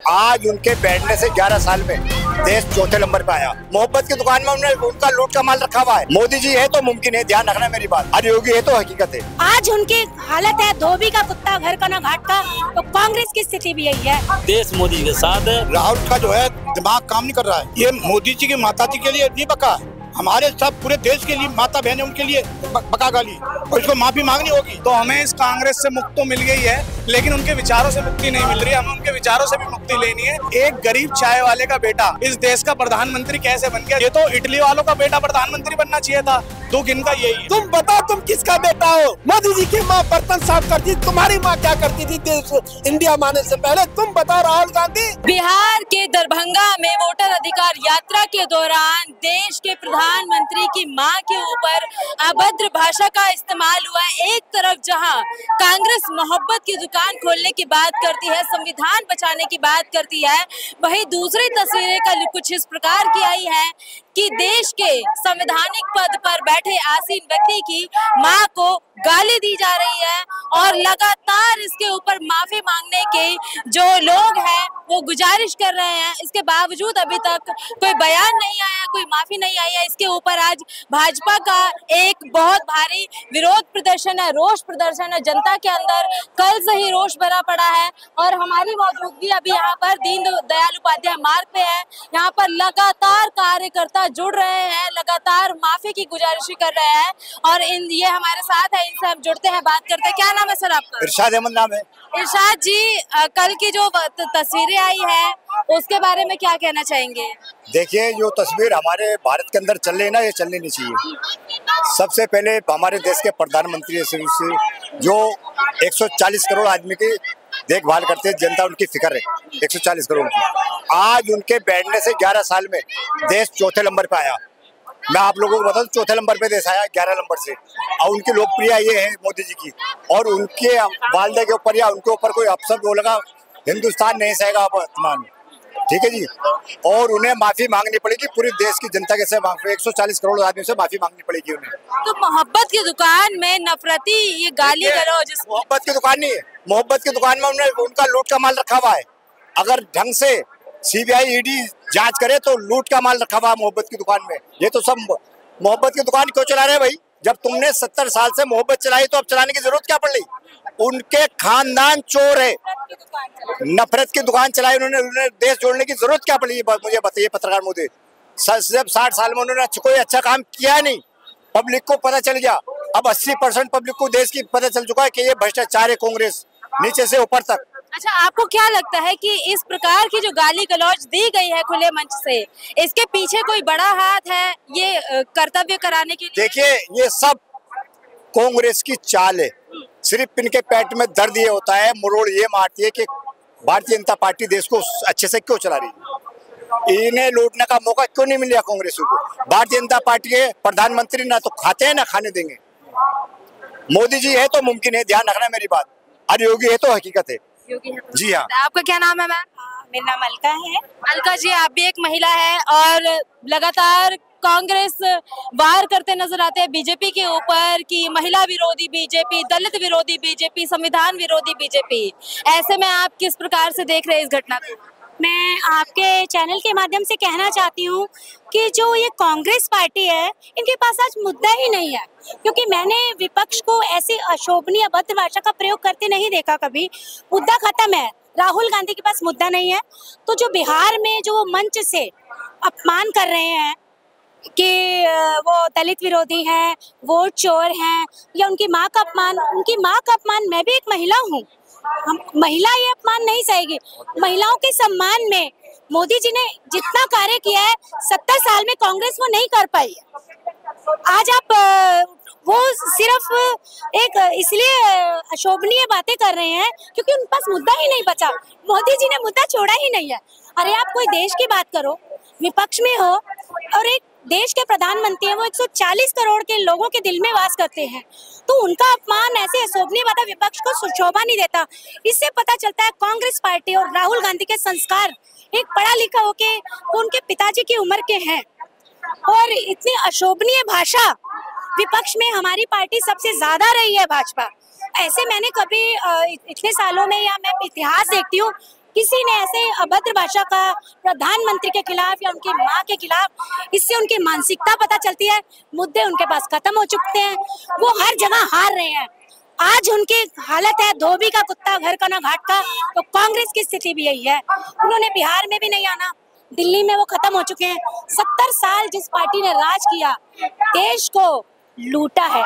आज उनके बैठने से 11 साल में देश चौथे नंबर पे आया। मोहब्बत की दुकान में उन्होंने उनका लूट का माल रखा हुआ है। मोदी जी है तो मुमकिन है, ध्यान रखना मेरी बात, और योगी है तो हकीकत है। आज उनकी हालत है धोबी का कुत्ता घर का ना घाट का, तो कांग्रेस की स्थिति भी यही है। देश मोदी के साथ है। राहुल का जो है दिमाग काम नहीं कर रहा है। ये मोदी जी की माता जी के लिए नहीं बका, हमारे सब पूरे देश के लिए माता बहन है, उनके लिए बका गाली, और इसको माफी मांगनी होगी। तो हमें इस कांग्रेस से मुक्ति तो मिल गई है, लेकिन उनके विचारों से मुक्ति नहीं मिल रही है। हमें उनके विचारों से भी मुक्ति लेनी है। एक गरीब चाय वाले का बेटा इस देश का प्रधानमंत्री कैसे बन गया? ये तो इटली वालों का बेटा प्रधानमंत्री बनना चाहिए था। दुख इनका यही। तुम बताओ तुम किसका बेटा हो? मोदी जी की माँ बर्तन साफ करती, तुम्हारी माँ क्या करती थी देश इंडिया माने से पहले? तुम बताओ राहुल गांधी। बिहार के दरभंगा में वोटर अधिकार यात्रा के दौरान देश के प्रधानमंत्री की मां के ऊपर अभद्र भाषा का इस्तेमाल हुआ है। एक तरफ जहां कांग्रेस मोहब्बत की दुकान खोलने की बात करती है, संविधान बचाने की बात करती है, वहीं दूसरी तस्वीरें कल कुछ इस प्रकार की आई है कि देश के संवैधानिक पद पर बैठे आसीन व्यक्ति की मां को गाली दी जा रही है और लगातार इसके ऊपर माफी मांगने के जो लोग हैं वो गुजारिश कर रहे हैं। इसके बावजूद अभी तक कोई बयान नहीं आया, कोई माफी नहीं आई है। इसके ऊपर आज भाजपा का एक बहुत भारी विरोध प्रदर्शन है, रोष प्रदर्शन है। जनता के अंदर कल से ही रोष भरा पड़ा है और हमारी मौजूदगी अभी यहाँ पर दीन दयाल उपाध्याय मार्ग पे है। यहाँ पर लगातार कार्यकर्ता जुड़ रहे हैं, लगातार माफी की गुजारिश कर रहे हैं और ये हमारे साथ है, इनसे हम जुड़ते हैं, बात करते हैं। क्या नाम है सर आपका? इरशाद अहमद नाम है। इरशाद जी, कल की जो तस्वीरें आई है उसके बारे में क्या कहना चाहेंगे? देखिए, जो तस्वीर हमारे भारत के अंदर चल रही है ना, ये चलनी नहीं चाहिए। सबसे पहले हमारे देश के प्रधानमंत्री जो 140 करोड़ आदमी की देखभाल करते हैं, जनता उनकी फिक्र है 140 करोड़ की। आज उनके बैठने से 11 साल में देश चौथे नंबर पे आया। मैं आप लोगों को बता दूं, चौथे नंबर पे देश आया 11 नंबर से। और उनकी लोकप्रियता ये है मोदी जी की, और उनके वालदे के ऊपर या उनके ऊपर कोई अपशब्द बोलेगा हिंदुस्तान नहीं सहेगा वर्तमान। ठीक है जी, और उन्हें माफी मांगनी पड़ेगी पूरी देश की जनता के से 140 करोड़ आदमी से माफी मांगनी पड़ेगी उन्हें। तो मोहब्बत की दुकान में नफरती ये गाली गलौज, मोहब्बत की दुकान नहीं है। मोहब्बत की दुकान में उन्होंने उनका लूट का माल रखा हुआ है। अगर ढंग से सीबीआई ईडी जांच करे तो लूट का माल रखा हुआ है मोहब्बत की दुकान में। ये तो सब मोहब्बत की दुकान क्यों चला रहे हैं भाई? जब तुमने 70 साल से मोहब्बत चलाई तो अब चलाने की जरूरत क्या पड़ रही? उनके खानदान चोर है, नफरत की दुकान चलाई उन्होंने देश जोड़ने की जरूरत क्या पड़ी? मुझे बताइए पत्रकार मोदी, जब 60 साल में उन्होंने कोई अच्छा काम किया नहीं, पब्लिक को पता चल गया। अब 80% पब्लिक को देश की पता चल चुका है कि ये भ्रष्टाचार है कांग्रेस, नीचे से ऊपर तक। अच्छा, आपको क्या लगता है कि इस प्रकार की जो गाली गलौज दी गई है खुले मंच से, इसके पीछे कोई बड़ा हाथ है ये कर्तव्य कराने के लिए? देखिए, ये सब कांग्रेस की चाल है। सिर्फ इनके पेट में दर्द ये होता है, मुरोड़ ये मारती है कि भारतीय जनता पार्टी देश को अच्छे से क्यों चला रही है। इन्हें लूटने का मौका क्यों नहीं मिला कांग्रेस को? भारतीय जनता पार्टी के प्रधानमंत्री ना तो खाते हैं ना खाने देंगे। मोदी जी है तो मुमकिन है, ध्यान रखना मेरी बात, और योगी है तो हकीकत है। जी हाँ। आपका क्या नाम है मैम? मेरा नाम अलका है। अलका जी, आप भी एक महिला है और लगातार कांग्रेस वार करते नजर आते हैं बीजेपी के ऊपर कि महिला विरोधी बीजेपी, दलित विरोधी बीजेपी, संविधान विरोधी बीजेपी। ऐसे में आप किस प्रकार से देख रहे हैं इस घटना को? मैं आपके चैनल के माध्यम से कहना चाहती हूँ कि जो ये कांग्रेस पार्टी है, इनके पास आज मुद्दा ही नहीं है, क्योंकि मैंने विपक्ष को ऐसी अशोभनीय अभद्र भाषा का प्रयोग करते नहीं देखा कभी। मुद्दा खत्म है, राहुल गांधी के पास मुद्दा नहीं है। तो जो बिहार में जो मंच से अपमान कर रहे हैं कि वो दलित विरोधी हैं, वो चोर हैं, या उनकी माँ का अपमान, मैं भी एक महिला हूँ, महिला ये अपमान नहीं सहेगी। महिलाओं के सम्मान में मोदी जी ने जितना कार्य किया है 70 साल में कांग्रेस वो नहीं कर पाई। आज आप वो सिर्फ एक इसलिए अशोभनीय बातें कर रहे हैं क्योंकि उनके पास मुद्दा ही नहीं बचा। मोदी जी ने मुद्दा छोड़ा ही नहीं है। अरे आप कोई देश की बात करो, विपक्ष में हो और एक देश के प्रधानमंत्री हैं, वो 140 करोड़ के लोगों के दिल में वास करते हैं, तो उनका अपमान ऐसे अशोभनीय बात विपक्ष को शोभा नहीं देता। इससे पता चलता है कांग्रेस पार्टी और राहुल गांधी के संस्कार एक पढ़ा लिखा होके वो उनके पिताजी की उम्र के हैं, और इतनी अशोभनीय भाषा विपक्ष में हमारी पार्टी सबसे ज्यादा रही है भाजपा। ऐसे मैंने कभी इतने सालों में, या मैं इतिहास देखती हूँ, किसी ने ऐसे अभद्र भाषा का प्रधानमंत्री के खिलाफ या उनकी माँ के खिलाफ, इससे उनकी मानसिकता पता चलती है। मुद्दे उनके पास खत्म हो चुके हैं, वो हर जगह हार रहे हैं। आज उनकी हालत है धोबी का कुत्ता घर का ना घाट का। तो कांग्रेस की स्थिति भी यही है। उन्होंने बिहार में भी नहीं आना, दिल्ली में वो खत्म हो चुके हैं। 70 साल जिस पार्टी ने राज किया, देश को लूटा है,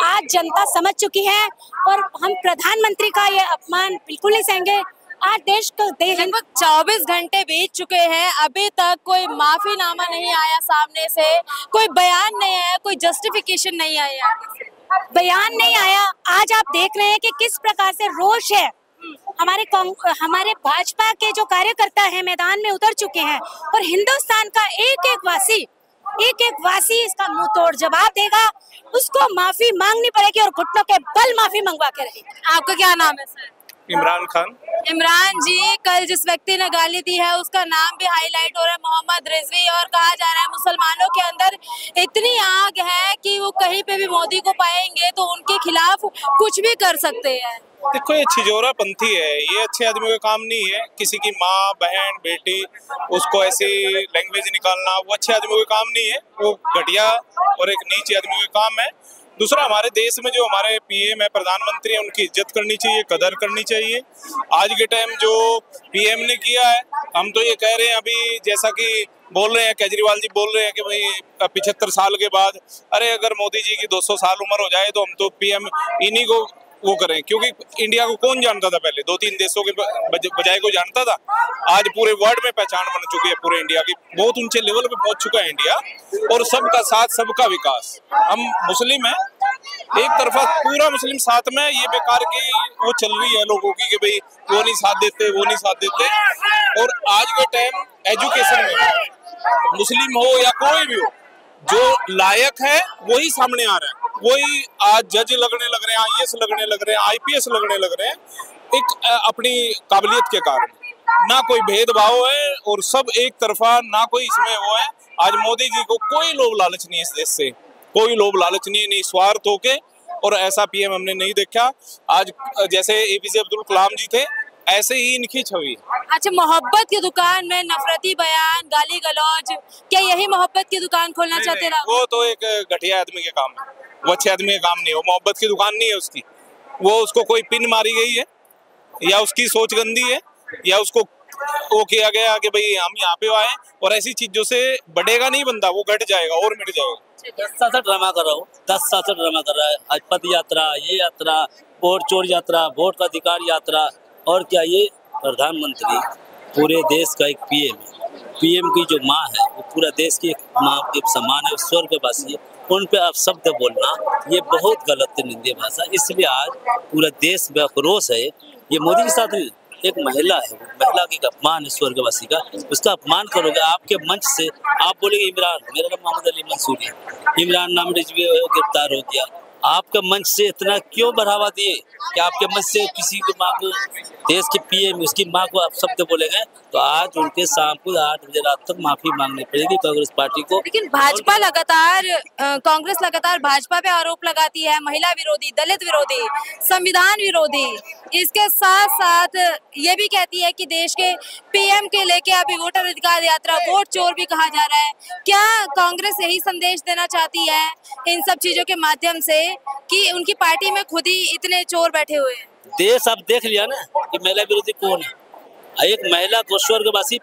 आज जनता समझ चुकी है और हम प्रधानमंत्री का ये अपमान बिल्कुल नहीं सहेंगे। आज देश को लगभग 24 घंटे बीत चुके हैं, अभी तक कोई माफीनामा नहीं आया सामने से, कोई बयान नहीं आया, कोई जस्टिफिकेशन नहीं आया, बयान नहीं आया। आज आप देख रहे हैं कि किस प्रकार से रोष है। हमारे भाजपा के जो कार्यकर्ता हैं मैदान में उतर चुके हैं और हिंदुस्तान का एक एक वासी इसका मुंह तोड़ जवाब देगा। उसको माफी मांगनी पड़ेगी और घुटनों के बल माफी मंगवा के रहेगी। आपका क्या नाम है सर? इमरान खान। इमरान जी, कल जिस व्यक्ति ने गाली दी है उसका नाम भी हाईलाइट हो रहा है, मोहम्मद रिजवी, और कहा जा रहा है मुसलमानों के अंदर इतनी आग है कि वो कहीं पे भी मोदी को पाएंगे तो उनके खिलाफ कुछ भी कर सकते हैं। देखो, ये छिजोरा पंथी है, ये अच्छे आदमी का काम नहीं है। किसी की माँ, बहन, बेटी, उसको ऐसी लैंग्वेज निकालना वो अच्छे आदमी का काम नहीं है, वो घटिया और एक नीच आदमी का काम है। दूसरा, हमारे देश में जो हमारे पीएम है, प्रधानमंत्री है, उनकी इज्जत करनी चाहिए, कदर करनी चाहिए। आज के टाइम जो पीएम ने किया है, हम तो ये कह रहे हैं, अभी जैसा कि बोल रहे हैं केजरीवाल जी बोल रहे हैं कि भाई 75 साल के बाद, अरे अगर मोदी जी की 200 साल उम्र हो जाए तो हम तो पीएम इन्हीं को वो करें, क्योंकि इंडिया को कौन जानता था पहले? 2-3 देशों के बजाय को जानता था। आज पूरे वर्ल्ड में पहचान बन चुकी है, पूरे इंडिया की बहुत ऊंचे लेवल पे पहुंच चुका है इंडिया। और सबका साथ, सबका विकास। हम मुस्लिम हैं, एक तरफा पूरा मुस्लिम साथ में, ये बेकार की वो चल रही है लोगों की कि भाई वो नहीं साथ देते, वो नहीं साथ देते। और आज के टाइम एजुकेशन में मुस्लिम हो या कोई भी हो, जो लायक है वही सामने आ रहा है, वही आज जज लगने लग रहे हैं, IAS लगने लग रहे हैं, IPS लगने लग रहे हैं, एक अपनी काबिलियत के कारण। ना कोई भेदभाव है और सब एक तरफा, ना कोई इसमें वो है। आज मोदी जी को कोई लोभ लालच नहीं है इस देश से, कोई लोभ लालच नहीं स्वार्थ होके, और ऐसा पीएम हमने नहीं देखा। आज जैसे APJ अब्दुल कलाम जी थे, ऐसे ही इनकी छवि। अच्छा, मोहब्बत की दुकान में नफरती बयान, गाली गलौज, क्या यही मोहब्बत की दुकान खोलना चाहते हैं? वो तो एक घटिया आदमी के काम है, वो अच्छे आदमी का काम नहीं है। वो मोहब्बत की दुकान नहीं है उसकी, वो उसको कोई पिन मारी गई है, या उसकी सोच गंदी है, या उसको वो किया गया कि भाई हम यहाँ पे आए, और ऐसी चीजों से बढ़ेगा नहीं बंदा, वो घट जाएगा और मिट जाएगा। 10 साल से ड्रामा कर रहा हूँ, 10 साल से ड्रामा कर रहा है। आज पद यात्रा, ये यात्रा, वोट चोर यात्रा, वोट का अधिकार यात्रा, और क्या ये प्रधानमंत्री पूरे देश का एक पीएम है। पीएम की जो माँ है वो पूरा देश की एक माँ के समान है, स्वर्गवासी है। उन पे आप शब्द बोलना ये बहुत गलत है, निंदनीय भाषा। इसलिए आज पूरा देश में आक्रोश है। ये मोदी के साथ नहीं, एक महिला है, महिला की अपमान है स्वर्गवासी का, उसका अपमान करोगे आपके मंच से। आप बोलेंगे इमरान, मेरा नाम मोहम्मद अली मंसूरी है, इमरान नाम रिजवी गिरफ्तार हो गया, आपके मंच से इतना क्यों बढ़ावा दिए कि आपके मंच से किसी की माँ को, देश के पीएम उसकी माँ को आप शब्द बोलेंगे तो आज उनके शाम को 8 बजे रात तक माफी मांगनी पड़ेगी कांग्रेस पार्टी को। लेकिन भाजपा लगातार, कांग्रेस लगातार भाजपा पे आरोप लगाती है, महिला विरोधी, दलित विरोधी, संविधान विरोधी। इसके साथ साथ ये भी कहती है कि देश के पीएम के लेके अभी वोटर अधिकार यात्रा, वोट चोर भी कहा जा रहा है। क्या कांग्रेस यही संदेश देना चाहती है इन सब चीजों के माध्यम से कि उनकी पार्टी में खुद ही इतने चोर बैठे हुए हैं? देश आप देख लिया ना कि महिला विरोधी कौन है। एक महिला को स्वर्गवासी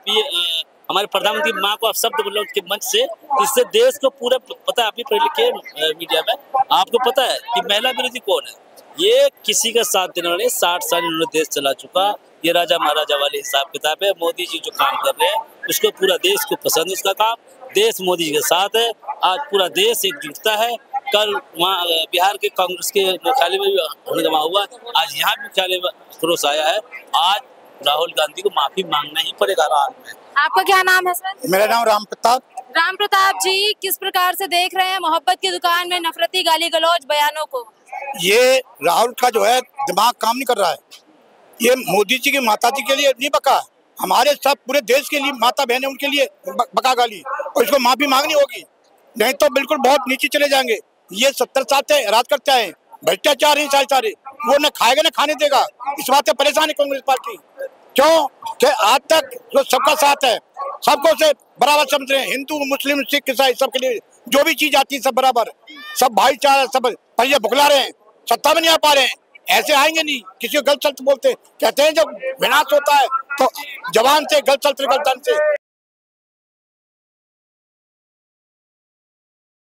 हमारे प्रधानमंत्री माँ को आप शब्द बोलो उसके मंच से, इससे देश को पूरा पता है। आप भी पढ़ लिखे मीडिया में, आपको पता है कि महिला विरोधी कौन है। ये किसी का साथ देने वाले, 60 साल इन्होंने देश चला चुका, ये राजा महाराजा वाले हिसाब किताब है। मोदी जी जो काम कर रहे हैं उसको पूरा देश को पसंद है, उसका काम। देश मोदी जी के साथ है, आज पूरा देश एकजुटता है। कल वहाँ बिहार के कांग्रेस के मुख्यालय में भी जमा हुआ, आज यहाँ भी मुख्यालय में आक्रोश आया है। आज राहुल गांधी को माफी मांगना ही पड़ेगा। आपका क्या नाम है सर? मेरा नाम राम प्रताप। राम प्रताप जी, किस प्रकार से देख रहे हैं मोहब्बत की दुकान में नफरती गाली गलौज बयानों को? ये राहुल का जो है दिमाग काम नहीं कर रहा है। ये मोदी जी की माता जी के लिए नहीं बका, हमारे सब पूरे देश के लिए माता बहन है, उनके लिए बका गाली, और इसको माफी मांगनी होगी, नहीं तो बिल्कुल बहुत नीचे चले जाएंगे। ये 70 साल से राज करते हैं, भ्रष्टाचार ही सारे, वो न खाएगा न खाने देगा। इस बात से परेशान है कांग्रेस पार्टी, क्यों कि आज तक जो सबका साथ है, सबको से बराबर समझ रहे हैं, हिंदू मुस्लिम सिख ईसाई सबके लिए जो भी चीज आती है सब बराबर, सब भाईचारा, सब। पर ये बुखला रहे हैं, सत्ता में नहीं आ पा रहे हैं, ऐसे आएंगे नहीं। किसी को गलत सल्त बोलते, कहते हैं जब विनाश होता है तो जवान से गलत सल्त निकलता से